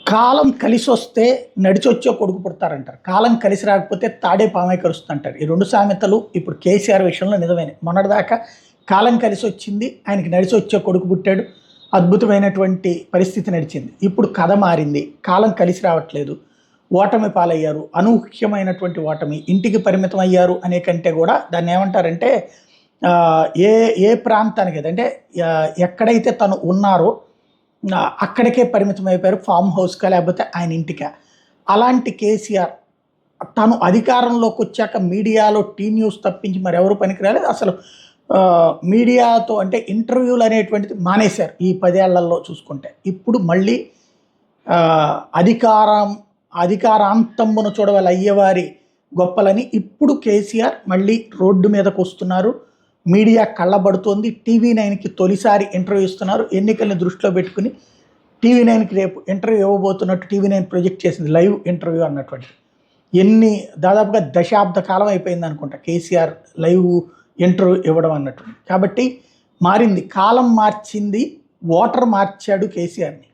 కాలం కలిసొస్తే నడిచొచ్చో కొడుకు పుడతారంటారు. కాలం కలిసి రాకపోతే తాడే పామై కరుస్తుంటారు. ఈ 2 సామెతలు ఇప్పుడు కేసీఆర్ విషయంలో నిజమైనయి. మొన్నటిదాకా కాలం కలిసొచ్చింది. ఆయనకి నడిచొచ్చో కొడుకు పుట్టాడు. అద్భుతమైనటువంటి పరిస్థితి నడిచింది. ఇప్పుడు కథ మారింది. కాలం కలిసి రావట్లేదు. ఓటమి పాలయ్యారు. అనూహ్యమైనటువంటి ఓటమి. ఇంటికి పరిమితం అయ్యారు అనే కంటే కూడా దాన్నేమంటారంటే ఏ ఏ ప్రాంతానికి అంటే ఎక్కడైతే తను ఉన్నారో అక్కడికే పరిమితం అయిపోయారు. ఫామ్ హౌస్‌కా లేకపోతే ఆయన ఇంటికా. అలాంటి కేసీఆర్ తను అధికారంలోకి వచ్చాక మీడియాలో టీ న్యూస్ తప్పించి మరెవరు పనికిరాలేదు. అసలు మీడియాతో అంటే ఇంటర్వ్యూలు అనేటువంటిది మానేశారు ఈ 10 ఏళ్లలో చూసుకుంటే. ఇప్పుడు మళ్ళీ అధికారాంతంబున చూడవల అయ్యవారి గొప్పలని ఇప్పుడు కేసీఆర్ మళ్ళీ రోడ్డు మీదకు వస్తున్నారు. మీడియా కళ్ళబడుతోంది. టీవీ9కి తొలిసారి ఇంటర్వ్యూ ఇస్తున్నారు. ఎన్నికల్ని దృష్టిలో పెట్టుకుని టీవీ9కి రేపు ఇంటర్వ్యూ ఇవ్వబోతున్నట్టు టీవీ9 ప్రొజెక్ట్ చేసింది. లైవ్ ఇంటర్వ్యూ అన్నటువంటి దాదాపుగా దశాబ్ద కాలం అయిపోయింది అనుకుంటా కేసీఆర్ లైవ్ ఇంటర్వ్యూ ఇవ్వడం అన్నటువంటి. కాబట్టి మారింది. కాలం మార్చింది. ఓటర్ మార్చాడు కేసీఆర్ని.